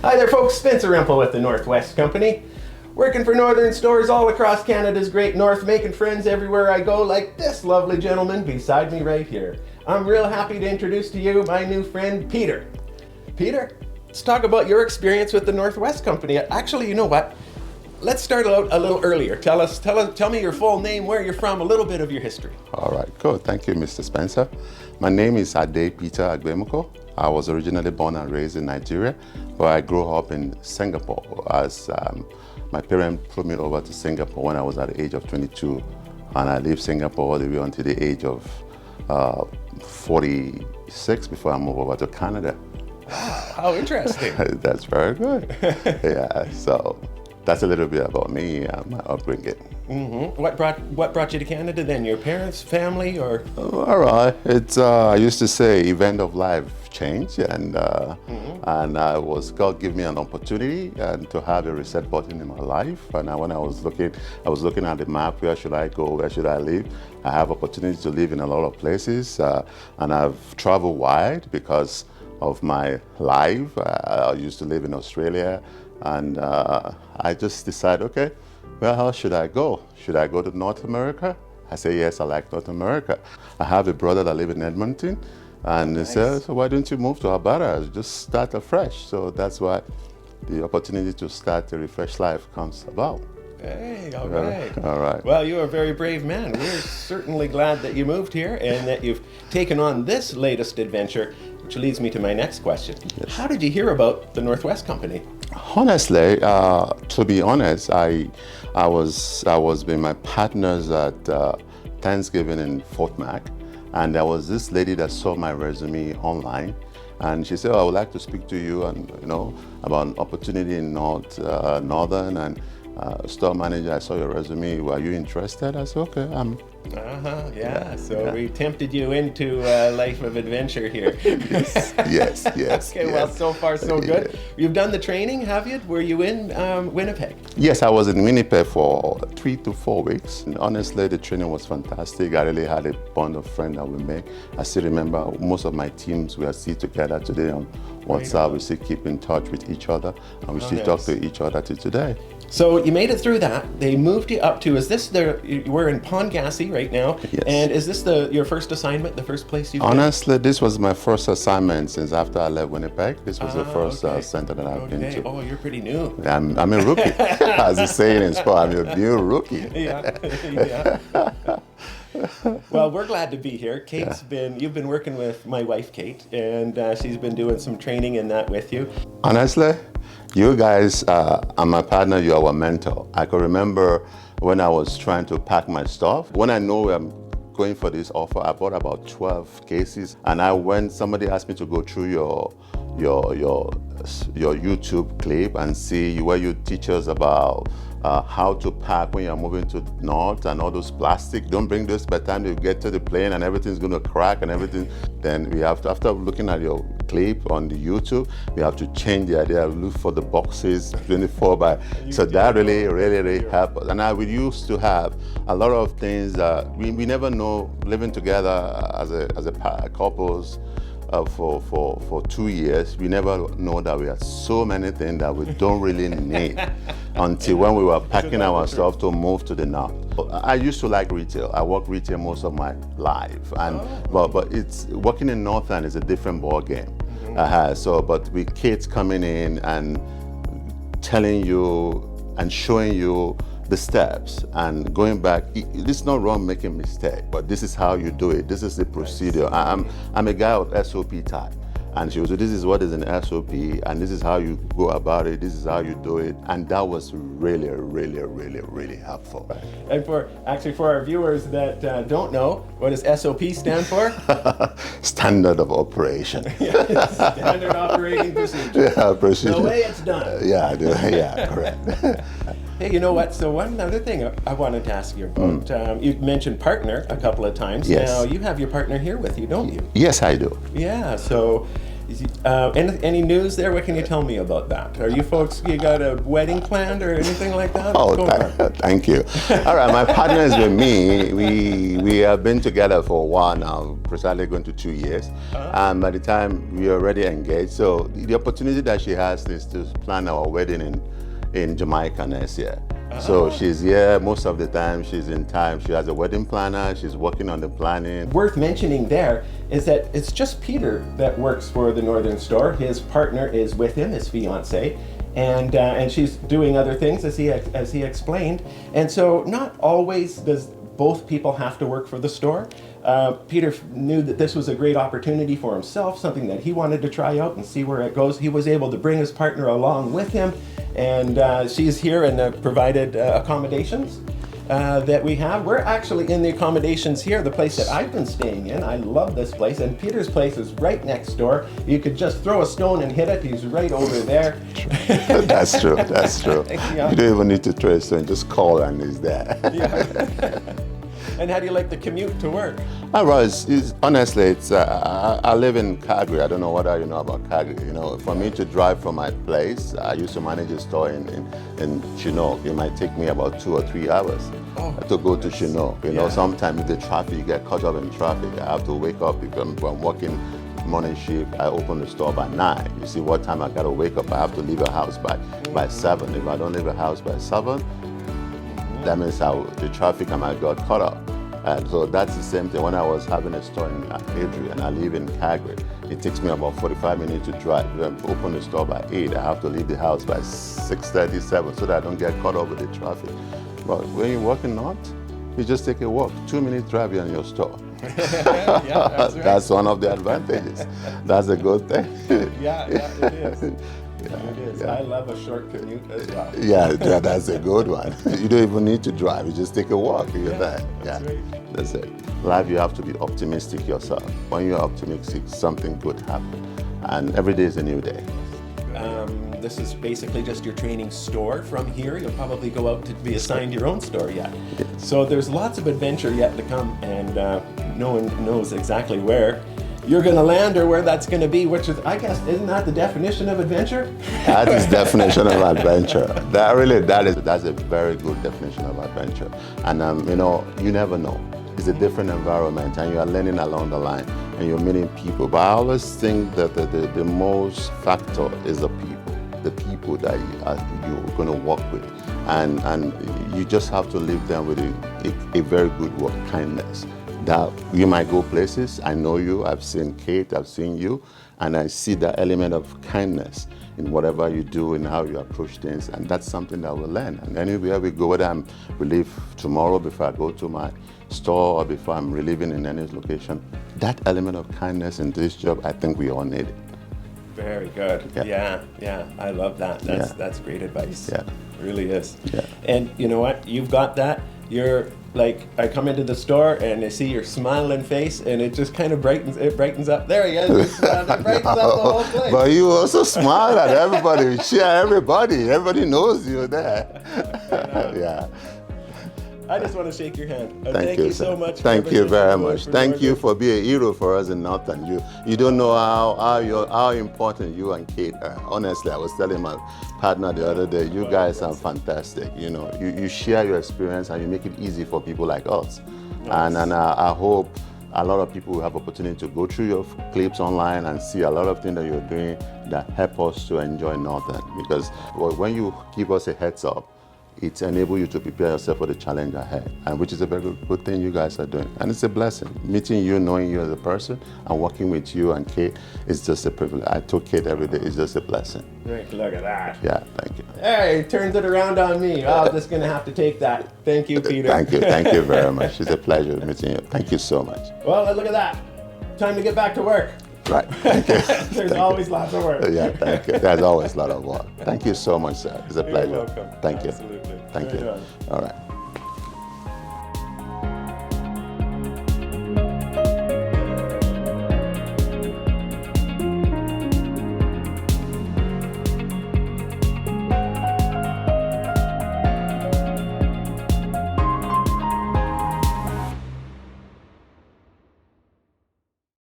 Hi there folks, Spencer Rempel with the Northwest Company. Working for northern stores all across Canada's great north, making friends everywhere I go like this lovely gentleman beside me right here. I'm real happy to introduce to you my new friend, Peter. Peter, let's talk about your experience with the Northwest Company. Actually, you know what? Let's start out a little earlier. Tell me your full name, where you're from, a little bit of your history. All right, good. Thank you, Mr. Spencer. My name is Ade Peter Agbemuko. I was originally born and raised in Nigeria, but I grew up in Singapore as my parents put me over to Singapore when I was at the age of 22, and I lived Singapore all the way until the age of 46 before I moved over to Canada. How interesting. That's very good. Yeah, so that's a little bit about me and my upbringing. Mm-hmm. What brought you to Canada then? Your parents, family, or? All right. It's I used to say event of life change, and I was God gave me an opportunity and to have a reset button in my life. And when I was looking at the map. Where should I go? Where should I live? I have opportunity to live in a lot of places, and I've traveled wide because of my life. I used to live in Australia, and I just decided, okay, well, how should I go? Should I go to North America? I say, yes, I like North America. I have a brother that lives in Edmonton, and he said, so why don't you move to Alberta? Just start afresh. So that's why the opportunity to start a refreshed life comes about. Hey, all right. All right. Well, you're a very brave man. We're certainly glad that you moved here and that you've taken on this latest adventure, which leads me to my next question. Yes. How did you hear about the Northwest Company? Honestly, to be honest, I was with my partners at Thanksgiving in Fort Mac, and there was this lady that saw my resume online, and she said, "Oh, I would like to speak to you, and about an opportunity in Northern and store manager. I saw your resume. Were you interested?" I said, "Okay, Yeah. So we tempted you into a life of adventure here. Yes. Okay, well, so far so good. You've done the training, have you? Were you in Winnipeg? Yes, I was in Winnipeg for 3 to 4 weeks. And honestly, the training was fantastic. I really had a bond of friends that we made. I still remember most of my teams, we are still together today on WhatsApp. We still keep in touch with each other, and we still talk to each other till today. So you made it through that. They moved you up to, we're in Pongassi right now. Yes. And is this your first assignment, the first place you've Honestly, this was my first assignment since after I left Winnipeg. This was the first center that I've been to. Oh, you're pretty new. I'm a rookie. As the saying in sport, I'm a new rookie. Yeah. Well, we're glad to be here. You've been working with my wife, Kate, and she's been doing some training in that with you. Honestly, you guys and my partner, you are our mentor. I can remember when I was trying to pack my stuff. When I know I'm going for this offer, I bought about 12 cases, and somebody asked me to go through your YouTube clip and see where you teach us about how to pack when you're moving to the north and all those plastic. Don't bring this by the time you get to the plane and everything's going to crack and everything. Then we have to, after looking at your clip on the YouTube, we have to change the idea, look for the boxes 24 by. So that really helped us. And we used to have a lot of things that we never know living together as a couples. For 2 years, we never know that we have so many things that we don't really need until when we were packing our stuff to move to the north. I used to like retail. I worked retail most of my life, and but it's working in Northern is a different ball game. But with kids coming in and telling you and showing you the steps and going back, it's not wrong making mistake, but this is how you do it. This is the procedure. I'm a guy of SOP type. And she was, this is what is an SOP, and this is how you go about it, this is how you do it. And that was really helpful. And for our viewers that don't know, what does SOP stand for? Standard of operation. Standard operating procedure. Yeah, procedure. The way it's done. Yeah, correct. Hey, you know what? So one other thing I wanted to ask you about. You mentioned partner a couple of times. Yes. Now, you have your partner here with you, don't you? Yes, I do. Yeah, so Any news there? What can you tell me about that? Are you folks, you got a wedding planned or anything like that? Oh, thank you. All right, my partner is with me. We have been together for a while now, precisely going to 2 years. And by the time we are already engaged, so the opportunity that she has is to plan our wedding in Jamaica next year. So she's here most of the time. She's in time. She has a wedding planner. She's working on the planning. Worth mentioning there is that it's just Peter that works for the Northern Store. His partner is with him, his fiance, and she's doing other things as he explained. And so not always does both people have to work for the store. Peter knew that this was a great opportunity for himself, something that he wanted to try out and see where it goes. He was able to bring his partner along with him, and she's here and provided accommodations that we have. We're actually in the accommodations here, the place that I've been staying in. I love this place, and Peter's place is right next door. You could just throw a stone and hit it. He's right over there. That's true, that's true. Yeah. You don't even need to throw a stone, just call and he's there. Yeah. And how do you like the commute to work? Honestly, I live in Calgary. I don't know whether you know about Calgary. You know, for me to drive from my place, I used to manage a store in Chinook. It might take me about 2 or 3 hours to go to Chinook. You know, sometimes if the traffic, you get caught up in traffic. I have to wake up if I'm working morning shift. I open the store by 9. You see what time I gotta wake up. I have to leave the house by 7. If I don't leave the house by 7, that means the traffic I might got caught up. And so that's the same thing when I was having a store in Adrian. I live in Calgary. It takes me about 45 minutes to drive. Open the store by 8. I have to leave the house by 6:37 so that I don't get caught up with the traffic. But when you're working north, you just take a walk. 2 minutes drive, you're in your store. Yeah, that's right. That's one of the advantages. That's a good thing. Yeah, it is. It is. I love a short commute as well. Yeah, that's a good one. You don't even need to drive. You just take a walk. You're there. That's right. That's it. Life, you have to be optimistic yourself. When you're optimistic, something good happens. And every day is a new day. This is basically just your training store. From here, you'll probably go out to be assigned your own store yet. So there's lots of adventure yet to come, and no one knows exactly where you're going to land or where that's going to be, which is, I guess, isn't that the definition of adventure? That is definition of adventure. That's a very good definition of adventure. And you know, you never know. It's a different environment, and you are learning along the line, and you're meeting people. But I always think that the most factor is the people that you're going to work with, and you just have to live them with a very good word, kindness. That you might go places, I know you, I've seen Kate, I've seen you, and I see the element of kindness in whatever you do and how you approach things, and that's something that we'll learn. And anywhere we go, whether we leave tomorrow before I go to my store or before I'm relieving in any location, that element of kindness in this job, I think we all need it. Very good. Yeah. I love that. That's great advice. Yeah. It really is. Yeah. And you know what? You've got that. You're like, I come into the store and I see your smiling face, and it just kind of brightens up. There he is. It brightens up the whole place. But you also smile at everybody. You share everybody. Everybody knows you're there. Yeah. I just want to shake your hand. Thank you so much. Thank you very much. Thank you for being a hero for us in Northern. You don't know how important you and Kate are. Honestly, I was telling my partner the other day, you guys are fantastic. You know, you share your experience and you make it easy for people like us. Nice. And I hope a lot of people will have opportunity to go through your clips online and see a lot of things that you're doing that help us to enjoy Northern. Because when you give us a heads up, it enables you to prepare yourself for the challenge ahead, and which is a very good thing you guys are doing. And it's a blessing. Meeting you, knowing you as a person, and working with you and Kate is just a privilege. I took Kate every day. It's just a blessing. Look at that. Yeah, thank you. Hey, turns it around on me. I'm just going to have to take that. Thank you, Peter. Thank you very much. It's a pleasure meeting you. Thank you so much. Well, look at that. Time to get back to work. Right. Thank you. There's always lots of work. Yeah, thank you. There's always a lot of work. Thank you so much, sir. It's a pleasure. You're welcome. Thank you. Absolutely. Thank you. All right.